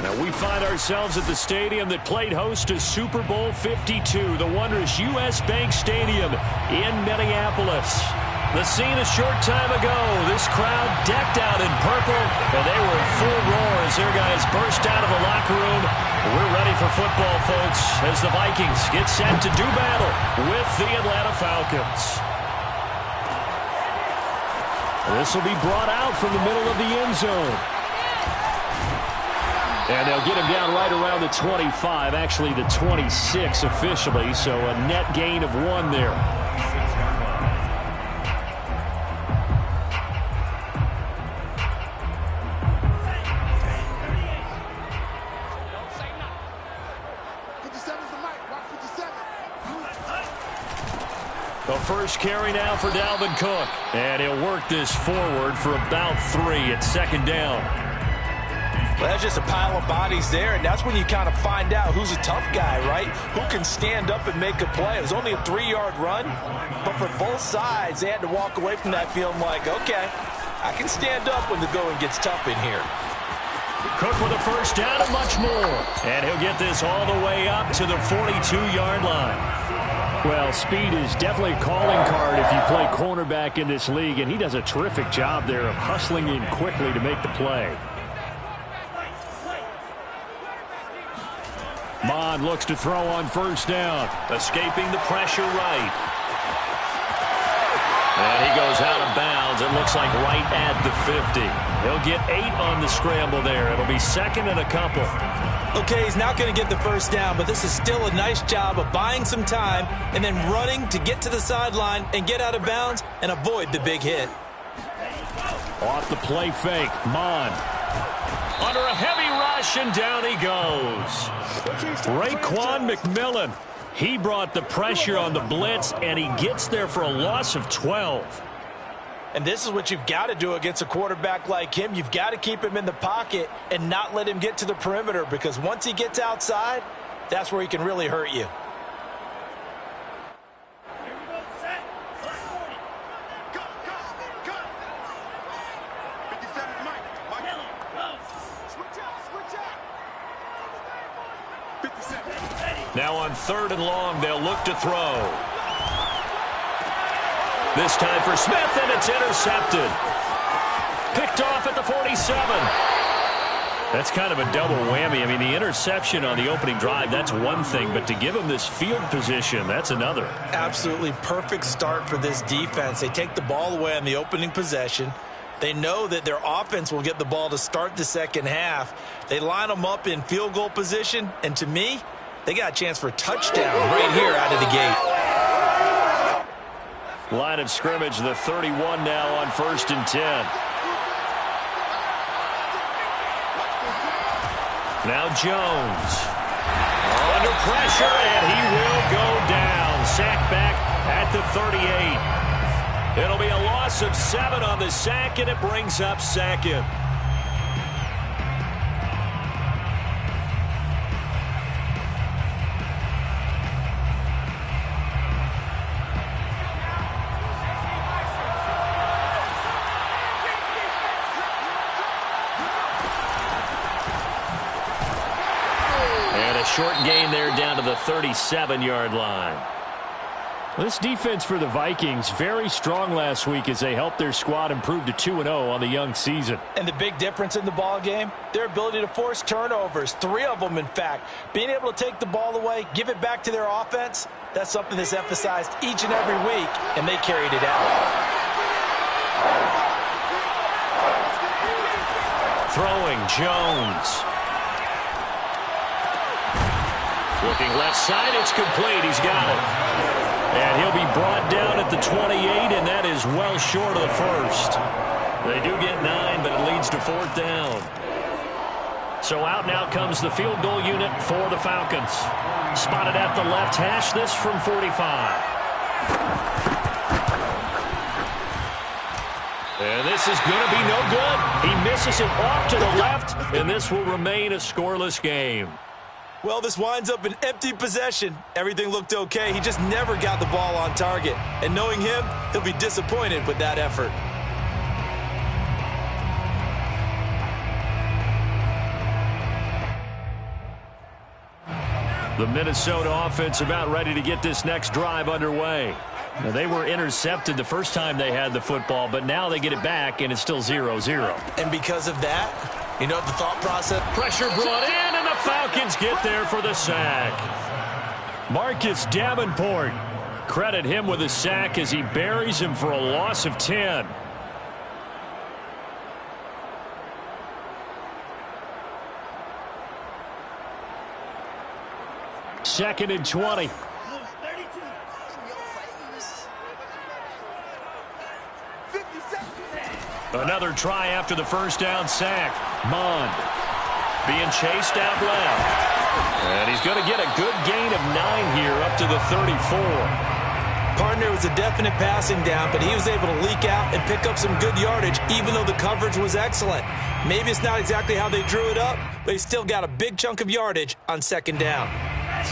Now we find ourselves at the stadium that played host to Super Bowl 52, the wondrous U.S. Bank Stadium in Minneapolis. The scene a short time ago, this crowd decked out in purple, and they were in full roar as their guys burst out of the locker room. We're ready for football, folks, as the Vikings get set to do battle with the Atlanta Falcons. This will be brought out from the middle of the end zone. And they'll get him down right around the 25, actually the 26 officially, so a net gain of 1 there. The first carry now for Dalvin Cook, and he'll work this forward for about 3 at second down. Well, that's just a pile of bodies there, and that's when you kind of find out who's a tough guy, right? Who can stand up and make a play. It was only a 3-yard run, but for both sides, they had to walk away from that feeling like, okay, I can stand up when the going gets tough in here. Cook with a first down and much more. And he'll get this all the way up to the 42-yard line. Well, speed is definitely a calling card if you play cornerback in this league, and he does a terrific job there of hustling in quickly to make the play. Mond looks to throw on first down. Escaping the pressure right. And he goes out of bounds. It looks like right at the 50. He'll get 8 on the scramble there. It'll be second and a couple. Okay, he's not going to get the first down, but this is still a nice job of buying some time and then running to get to the sideline and get out of bounds and avoid the big hit. Off the play fake, Mond. Under a heavy rush, and down he goes. Raekwon McMillan. He brought the pressure on the blitz, and he gets there for a loss of 12. And this is what you've got to do against a quarterback like him. You've got to keep him in the pocket and not let him get to the perimeter, because once he gets outside, that's where he can really hurt you. Now on 3rd and long, they'll look to throw. This time for Smith, and it's intercepted. Picked off at the 47. That's kind of a double whammy. I mean, the interception on the opening drive, that's one thing, but to give him this field position, that's another. Absolutely perfect start for this defense. They take the ball away on the opening possession. They know that their offense will get the ball to start the second half. They line them up in field goal position, and to me, they got a chance for a touchdown right here out of the gate. Line of scrimmage, the 31 now on 1st and 10. Now Jones. Under pressure, and he will go down. Sack back at the 38. It'll be a loss of 7 on the sack, and it brings up 2nd. Short gain there down to the 37-yard line. This defense for the Vikings, very strong last week as they helped their squad improve to 2-0 on the young season. And the big difference in the ball game, their ability to force turnovers, 3 of them in fact. Being able to take the ball away, give it back to their offense, that's something that's emphasized each and every week, and they carried it out. Throwing, Jones. Looking left side, it's complete. He's got it. And he'll be brought down at the 28, and that is well short of the first. They do get 9, but it leads to 4th down. So out now comes the field goal unit for the Falcons. Spotted at the left hash, this from 45. And this is going to be no good. He misses it off to the left, and this will remain a scoreless game. Well, this winds up an empty possession. Everything looked okay. He just never got the ball on target. And knowing him, he'll be disappointed with that effort. The Minnesota offense about ready to get this next drive underway. Now, they were intercepted the first time they had the football, but now they get it back, and it's still 0-0. And because of that, you know the thought process? Pressure brought in, and the Falcons get there for the sack. Marcus Davenport. Credit him with a sack as he buries him for a loss of 10. Second and 20. Another try after the first down sack. Mond being chased out left. And he's going to get a good gain of 9 here up to the 34. Partner was a definite passing down, but he was able to leak out and pick up some good yardage, even though the coverage was excellent. Maybe it's not exactly how they drew it up, but he still got a big chunk of yardage on second down.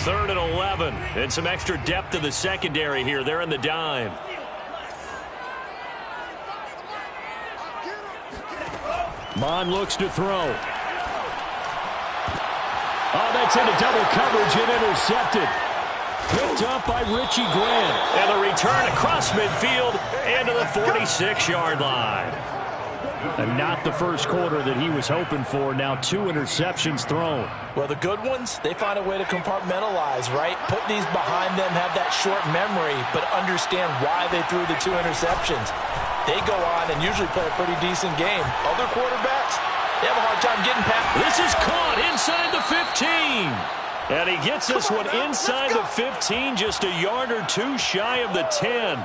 Third and 11, and some extra depth in the secondary here. They're in the dime. Mond looks to throw. Oh, that's into double coverage and intercepted. Picked up by Richie Grant. And the return across midfield into the 46-yard line. And not the first quarter that he was hoping for. Now 2 interceptions thrown. Well, the good ones, they find a way to compartmentalize, right? Put these behind them, have that short memory, but understand why they threw the 2 interceptions. They go on and usually play a pretty decent game. Other quarterbacks, they have a hard time getting past. This is caught inside the 15. And he gets this one inside the 15, just a yard or 2 shy of the 10.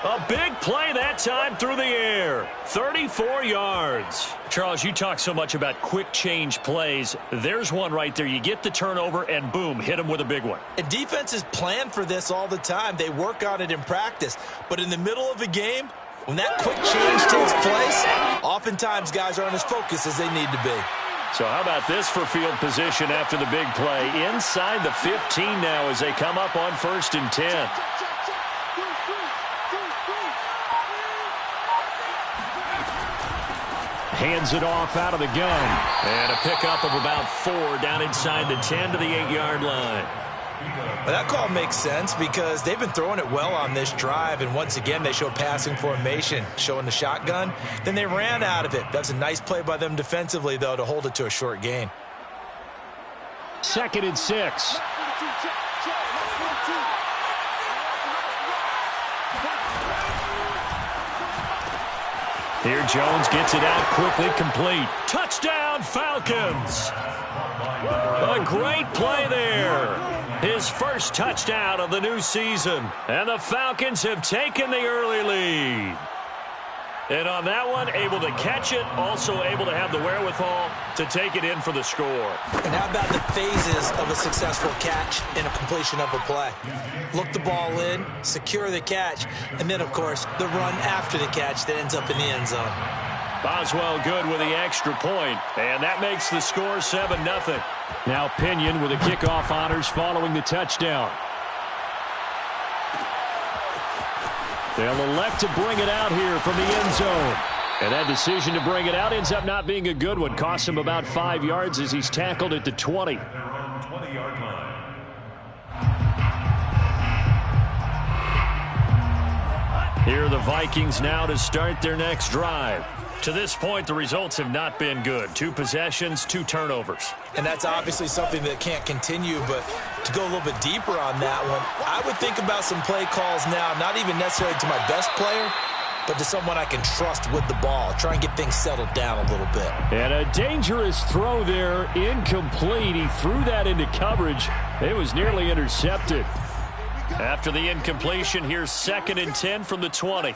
A big play that time through the air. 34 yards. Charles, you talk so much about quick change plays. There's one right there. You get the turnover and boom, hit him with a big one. And defenses plan for this all the time. They work on it in practice. But in the middle of a game, when that quick change takes place, oftentimes guys aren't as focused as they need to be. So how about this for field position after the big play? Inside the 15 now as they come up on 1st and 10. Hands it off out of the gun. And a pickup of about 4 down inside the 10 to the 8-yard line. Well, that call makes sense because they've been throwing it well on this drive, and once again they show passing formation, showing the shotgun. Then they ran out of it. That's a nice play by them defensively, though, to hold it to a short gain. 2nd and 6. Here Jones gets it out quickly, complete. Touchdown, Falcons! A great play there. His first touchdown of the new season. And the Falcons have taken the early lead. And on that one, able to catch it, also able to have the wherewithal to take it in for the score. And how about the phases of a successful catch and a completion of a play? Look the ball in, secure the catch, and then, of course, the run after the catch that ends up in the end zone. Boswell good with the extra point, and that makes the score 7-0. Now Pinion with the kickoff honors following the touchdown. They'll elect to bring it out here from the end zone. And that decision to bring it out ends up not being a good one. Costs him about 5 yards as he's tackled at the 20. Here are the Vikings now to start their next drive. To this point, the results have not been good. 2 possessions, 2 turnovers. And that's obviously something that can't continue, but to go a little bit deeper on that one, I would think about some play calls now, not even necessarily to my best player, but to someone I can trust with the ball. Try and get things settled down a little bit. And a dangerous throw there, incomplete. He threw that into coverage. It was nearly intercepted. After the incompletion, here's 2nd and 10 from the 20.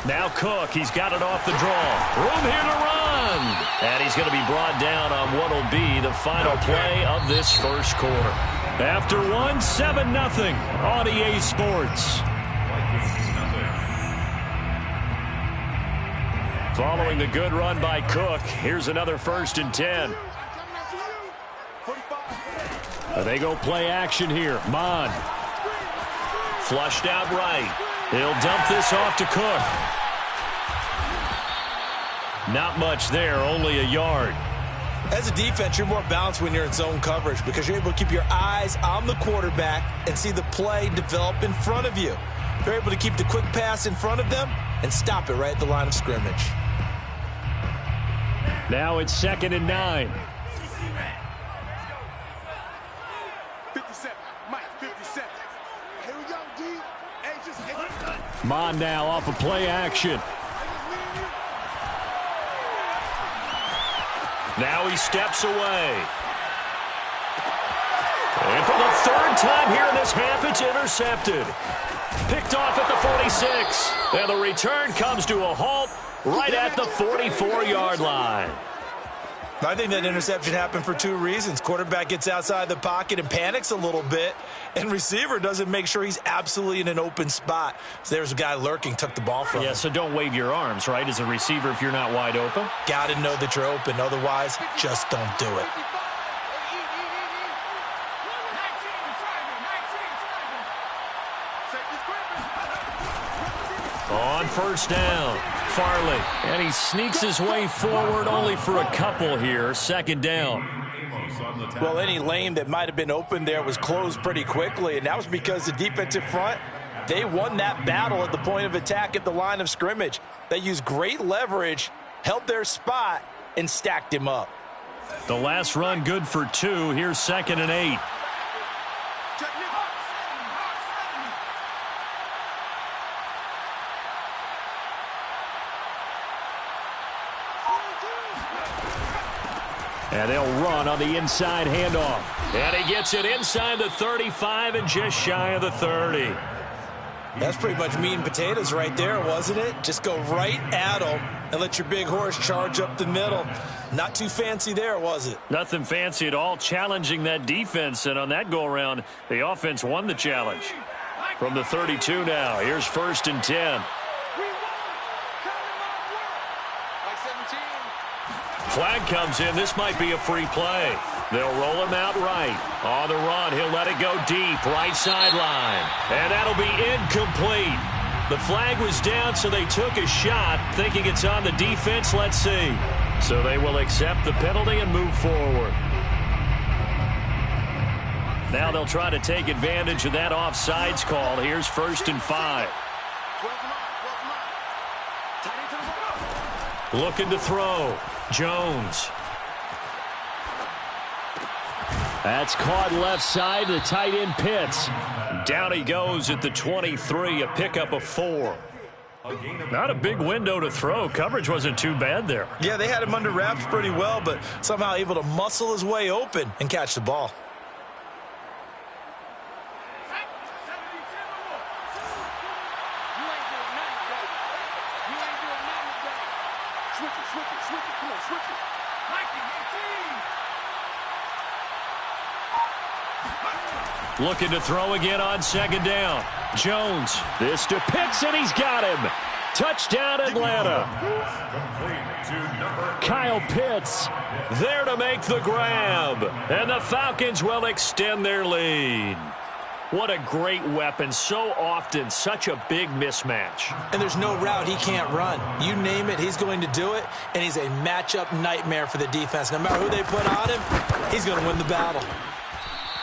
Now Cook, he's got it off the draw. Room here to run. And he's going to be brought down on what will be the final play of this first quarter. After one, 7-0 on EA Sports. Following the good run by Cook, here's another 1st and 10. They go play action here. Mond. Flushed out right. He'll dump this off to Cook. Not much there, only a yard. As a defense, you're more balanced when you're in zone coverage because you're able to keep your eyes on the quarterback and see the play develop in front of you. You're able to keep the quick pass in front of them and stop it right at the line of scrimmage. Now it's 2nd and 9. 57. Mike, 57. Here we go, D. Hey, just Mon now off of play action. Now he steps away. And for the 3rd time here in this half, it's intercepted. Picked off at the 46. And the return comes to a halt right at the 44-yard line. I think that interception happened for 2 reasons. Quarterback gets outside the pocket and panics a little bit, and receiver doesn't make sure he's absolutely in an open spot. So there's a guy lurking, took the ball from him. Yeah, so don't wave your arms, right, as a receiver if you're not wide open. Got to know that you're open. Otherwise, just don't do it. On 1st down, Farley. And he sneaks his way forward only for a couple here. 2nd down. Well, any lane that might have been open there was closed pretty quickly, and that was because the defensive front, they won that battle at the point of attack at the line of scrimmage. They used great leverage, held their spot, and stacked him up. The last run good for 2. Here's 2nd and 8. And they'll run on the inside handoff. And he gets it inside the 35 and just shy of the 30. That's pretty much meat and potatoes right there, wasn't it? Just go right at them and let your big horse charge up the middle. Not too fancy there, was it? Nothing fancy at all, challenging that defense. And on that go-around, the offense won the challenge. From the 32 now, here's 1st and 10. Flag comes in. This might be a free play. They'll roll him out right. On the run, he'll let it go deep. Right sideline. And that'll be incomplete. The flag was down, so they took a shot, thinking it's on the defense. Let's see. So they will accept the penalty and move forward. Now they'll try to take advantage of that offsides call. Here's 1st and 5. Looking to throw. Jones. That's caught left side. The tight end Pitts. Down he goes at the 23, a pickup of 4. Not a big window to throw. Coverage wasn't too bad there. Yeah, they had him under wraps pretty well, but somehow able to muscle his way open and catch the ball. Looking to throw again on 2nd down. Jones. This to Pitts, and he's got him. Touchdown, Atlanta. Kyle Pitts there to make the grab. And the Falcons will extend their lead. What a great weapon. So often, such a big mismatch. And there's no route he can't run. You name it, he's going to do it. And he's a matchup nightmare for the defense. No matter who they put on him, he's going to win the battle.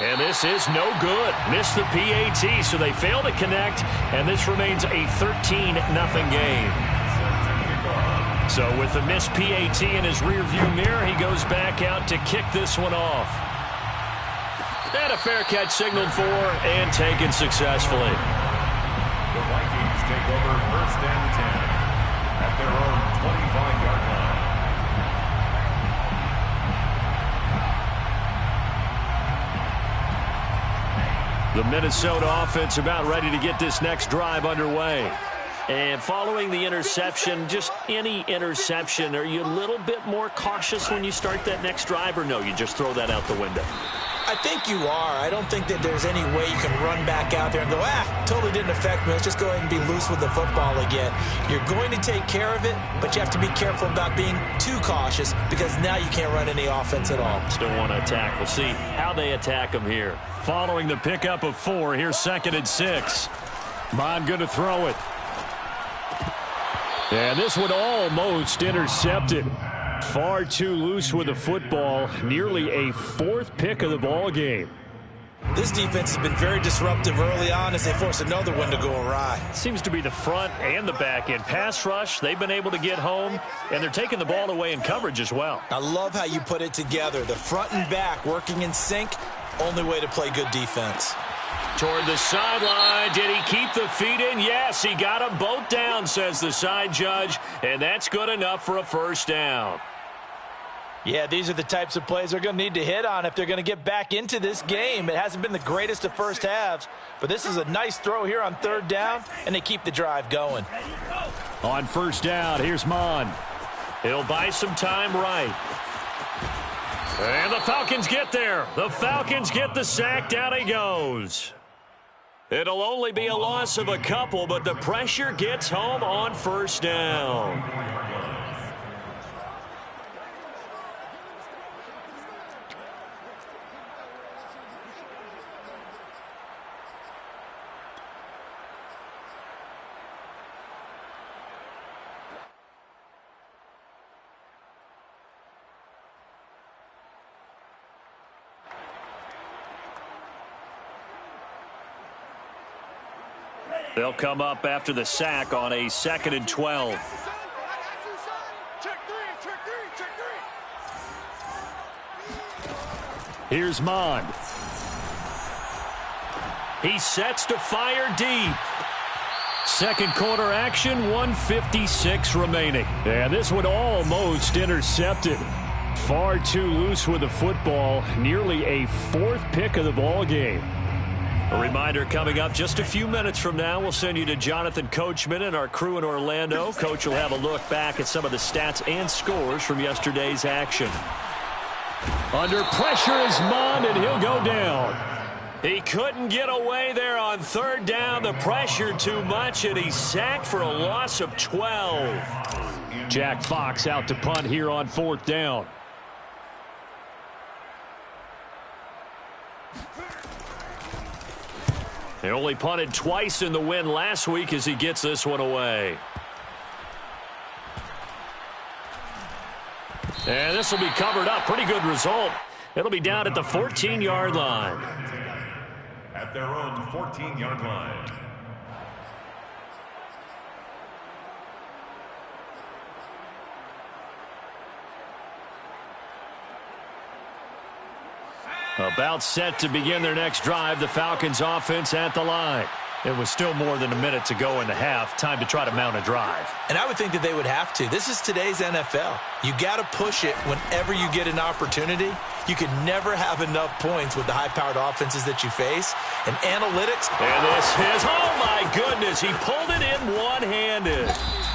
And this is no good. Missed the PAT, so they fail to connect, and this remains a 13-0 game. So with the missed PAT in his rearview mirror, he goes back out to kick this one off. And a fair catch signaled for and taken successfully. The Vikings take over 1st and 10 at their own 25-yard line. The Minnesota offense about ready to get this next drive underway. And following the interception, just any interception, are you a little bit more cautious when you start that next drive, or no, you just throw that out the window? I think you are. I don't think that there's any way you can run back out there and go, totally didn't affect me. Let's just go ahead and be loose with the football again. You're going to take care of it, but you have to be careful about being too cautious because now you can't run any offense at all. Still want to attack. We'll see how they attack them here. Following the pickup of 4, here's 2nd and 6. Bond good to throw it. And this one almost intercepted. Far too loose with the football. Nearly a fourth pick of the ball game. This defense has been very disruptive early on as they force another one to go awry. Seems to be the front and the back end. Pass rush, they've been able to get home, and they're taking the ball away in coverage as well. I love how you put it together. The front and back working in sync, only way to play good defense. Toward the sideline, did he keep the feet in? Yes, he got them both down, says the side judge, and that's good enough for a first down. Yeah, these are the types of plays they're going to need to hit on if they're going to get back into this game. It hasn't been the greatest of first halves, but this is a nice throw here on third down, and they keep the drive going. On first down, here's Mon. He'll buy some time right. And the Falcons get there. The Falcons get the sack. Down he goes. It'll only be a loss of a couple, but the pressure gets home on first down. They'll come up after the sack on a 2nd and 12. Here's Mon. He sets to fire deep. Second quarter action, 1:56 remaining. And this one almost intercepted. Far too loose with the football. Nearly a fourth pick of the ball game. A reminder coming up just a few minutes from now. We'll send you to Jonathan Coachman and our crew in Orlando. Coach will have a look back at some of the stats and scores from yesterday's action. Under pressure is Mon, and he'll go down. He couldn't get away there on third down. The pressure too much, and he's sacked for a loss of 12. Jack Fox out to punt here on fourth down. They only punted twice in the win last week as he gets this one away. And this will be covered up. Pretty good result. It'll be down at the 14-yard line. At their own 14-yard line. About set to begin their next drive. The Falcons offense at the line. It was still more than a minute to go in the half. Time to try to mount a drive. And I would think that they would have to. This is today's NFL. You got to push it whenever you get an opportunity. You can never have enough points with the high-powered offenses that you face. And analytics. And this is, oh my goodness, he pulled it in one-handed.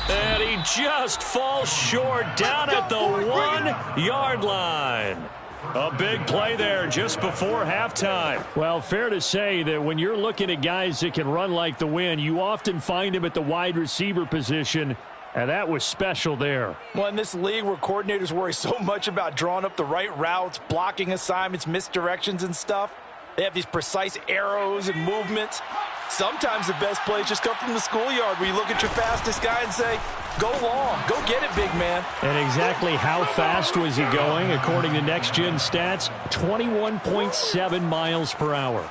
And he just falls short down at the 1-yard line. A big play there just before halftime. Well, fair to say that when you're looking at guys that can run like the wind, you often find him at the wide receiver position, and that was special there. Well, in this league where coordinators worry so much about drawing up the right routes, blocking assignments, misdirections and stuff, they have these precise arrows and movements. Sometimes the best plays just come from the schoolyard where you look at your fastest guy and say, go long, go get it, big man. And exactly how fast was he going? According to Next Gen Stats, 21.7 miles per hour.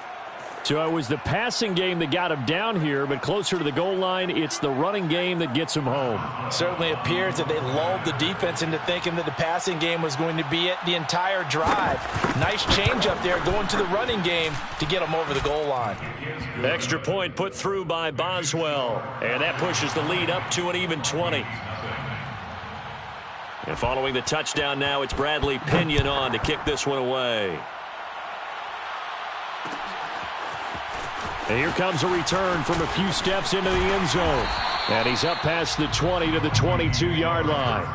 So it was the passing game that got him down here, but closer to the goal line, it's the running game that gets him home. Certainly appears that they lulled the defense into thinking that the passing game was going to be it the entire drive. Nice change up there going to the running game to get him over the goal line. Extra point put through by Boswell, and that pushes the lead up to an even 20. And following the touchdown now, it's Bradley Pinion on to kick this one away. And here comes a return from a few steps into the end zone. And he's up past the 20 to the 22-yard line.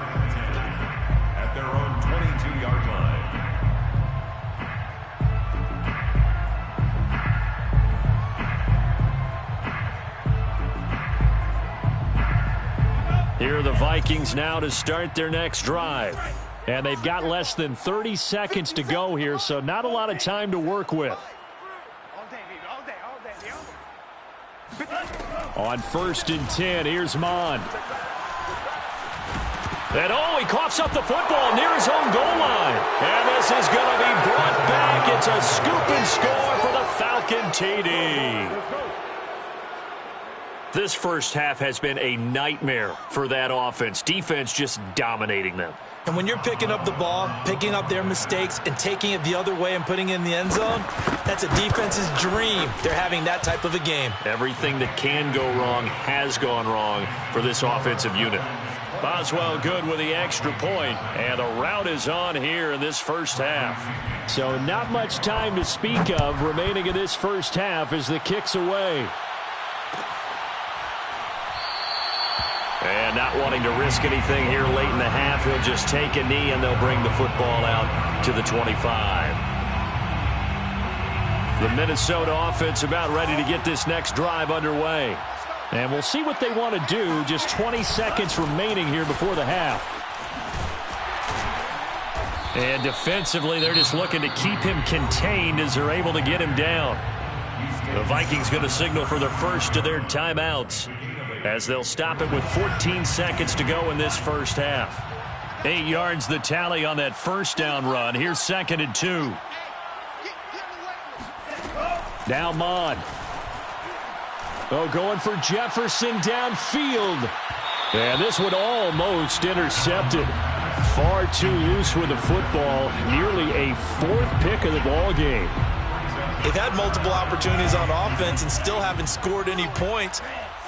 At their own 22-yard line. Here are the Vikings now to start their next drive. And they've got less than 30 seconds to go here, so not a lot of time to work with. On 1st and 10, here's Mon. And he coughs up the football near his own goal line. And this is going to be brought back. It's a scoop and score for the Falcon TD. This first half has been a nightmare for that offense. Defense just dominating them. And when you're picking up the ball, picking up their mistakes, and taking it the other way and putting it in the end zone, that's a defense's dream. They're having that type of a game. Everything that can go wrong has gone wrong for this offensive unit. Boswell good with the extra point, and the route is on here in this first half. So not much time to speak of remaining in this first half as the kick's away. And not wanting to risk anything here late in the half, he'll just take a knee and they'll bring the football out to the 25. The Minnesota offense about ready to get this next drive underway. And we'll see what they want to do. Just 20 seconds remaining here before the half. And defensively, they're just looking to keep him contained as they're able to get him down. The Vikings going to signal for the first of their timeouts as they'll stop it with 14 seconds to go in this first half. 8 yards the tally on that first down run. Here's 2nd and 2. Now Mon. Going for Jefferson downfield. And this one almost intercepted. Far too loose with the football. Nearly a 4th pick of the ball game. They've had multiple opportunities on offense and still haven't scored any points.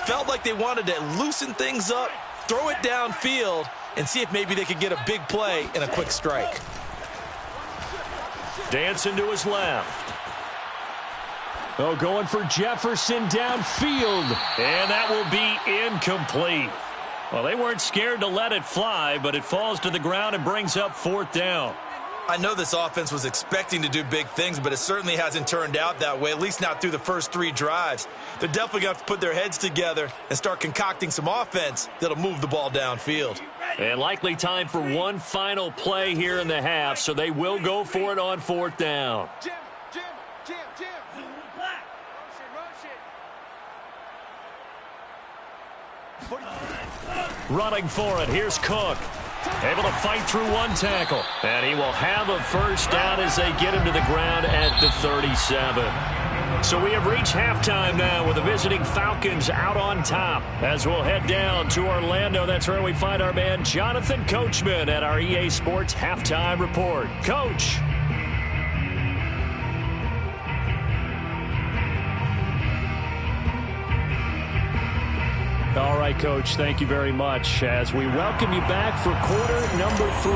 Felt like they wanted to loosen things up, throw it downfield, and see if maybe they could get a big play and a quick strike. Dancing to his left. Going for Jefferson downfield. And that will be incomplete. Well, they weren't scared to let it fly, but it falls to the ground and brings up 4th down. I know this offense was expecting to do big things, but it certainly hasn't turned out that way, at least not through the first 3 drives. They're definitely going to have to put their heads together and start concocting some offense that'll move the ball downfield. And likely time for one final play here in the half, so they will go for it on 4th down. Jim. Running for it, here's Cook. Able to fight through one tackle. And he will have a first down as they get him to the ground at the 37. So we have reached halftime now with the visiting Falcons out on top. As we'll head down to Orlando, that's where we find our man Jonathan Coachman at our EA Sports Halftime Report. Coach. All right, Coach, thank you very much as we welcome you back for quarter number 3.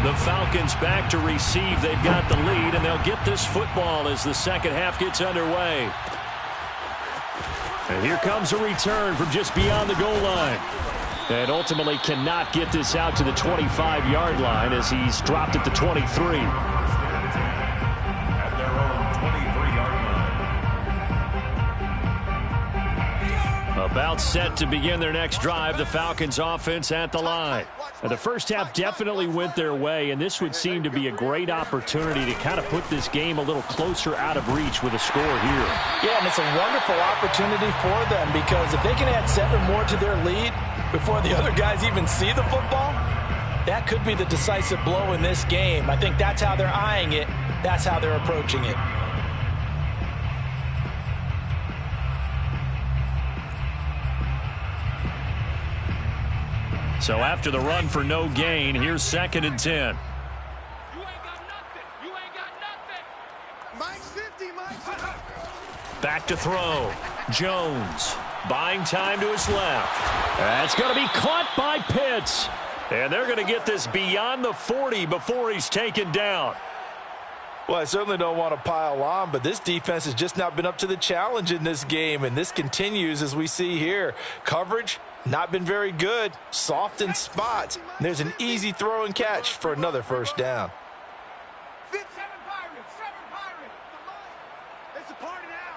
The Falcons back to receive. They've got the lead, and they'll get this football as the second half gets underway. And here comes a return from just beyond the goal line. And ultimately cannot get this out to the 25-yard line as he's dropped at the 23. About set to begin their next drive, the Falcons offense at the line. Now, the first half definitely went their way, and this would seem to be a great opportunity to kind of put this game a little closer out of reach with a score here. Yeah, and it's a wonderful opportunity for them because if they can add 7 more to their lead before the other guys even see the football, that could be the decisive blow in this game. I think that's how they're eyeing it. That's how they're approaching it. So after the run for no gain, here's 2nd and 10. You ain't got nothing. You ain't got nothing. Mike's 50, Mike's. Back to throw. Jones buying time to his left. That's going to be caught by Pitts. And they're going to get this beyond the 40 before he's taken down. Well, I certainly don't want to pile on, but this defense has just not been up to the challenge in this game, and this continues as we see here. Coverage, not been very good, soft in spots. And there's an easy throw and catch for another first down. 7 Pirates. It's a party now.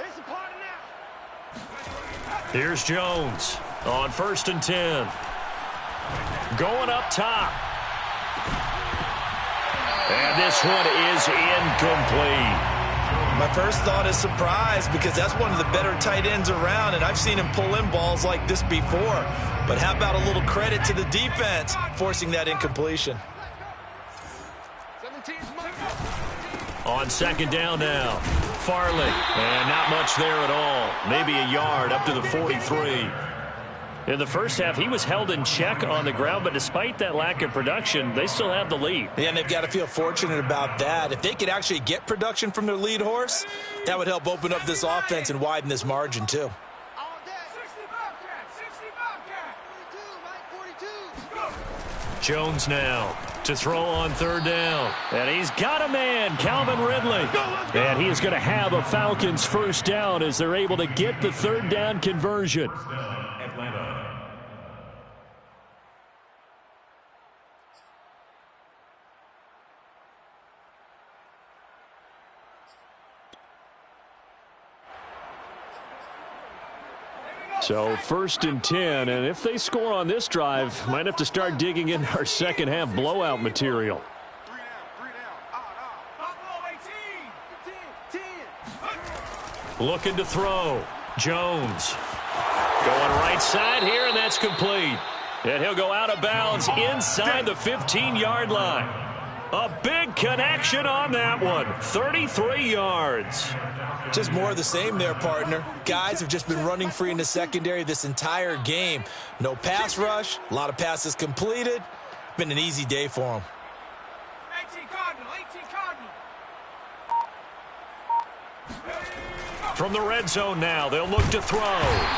It's a party now. Here's Jones on 1st and 10. Going up top. And this one is incomplete. My first thought is surprise because that's one of the better tight ends around, and I've seen him pull in balls like this before. But how about a little credit to the defense forcing that incompletion? On second down now, Farley, and not much there at all. Maybe a yard up to the 43. In the first half, he was held in check on the ground, but despite that lack of production, they still have the lead. Yeah, and they've got to feel fortunate about that. If they could actually get production from their lead horse, that would help open up this offense and widen this margin too. Jones now to throw on third down. And he's got a man, Calvin Ridley. And he is going to have a Falcons first down as they're able to get the third down conversion. So first and 10, and if they score on this drive, might have to start digging in our second half blowout material. Looking to throw. Jones going right side here, and that's complete. And he'll go out of bounds inside the 15-yard line. A big connection on that one. 33 yards. Just more of the same there, partner. Guys have just been running free in the secondary this entire game. No pass rush, a lot of passes completed. Been an easy day for them. 18 Cardinal. From the red zone now, they'll look to throw.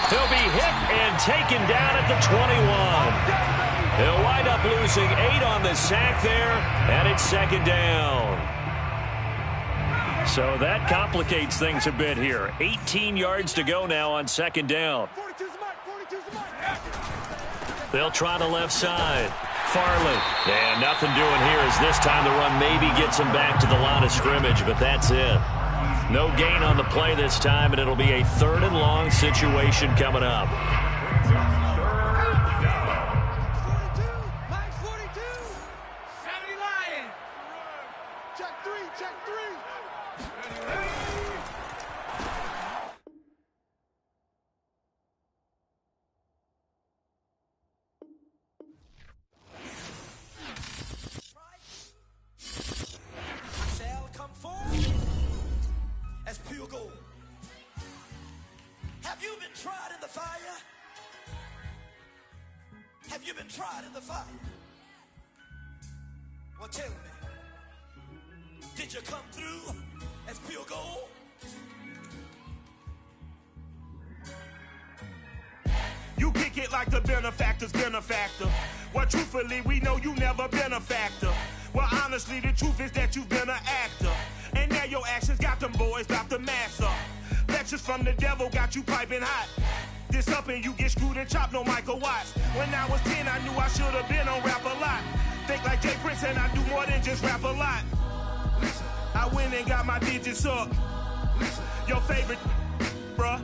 He'll be hit and taken down at the 21. He'll wind up losing 8 on the sack there, and it's second down. So that complicates things a bit here. 18 yards to go now on second down. They'll try the left side. Farley. And nothing doing here as this time the run maybe gets him back to the line of scrimmage, but that's it. No gain on the play this time, and it'll be a third and long situation coming up. Have you been tried in the fire? Have you been tried in the fire? Well, tell me, did you come through as pure gold? You kick it like the benefactor's benefactor. Well, truthfully, we know you never been a factor. Well, honestly, the truth is that you've been an actor. And now your actions got them boys about to mass up. Lectures from the devil got you piping hot. This up and you get screwed and chopped, no Michael Watts. When I was 10, I knew I should have been on rap a lot. Think like Jay Prince and I do more than just rap a lot. I went and got my digits up. Your favorite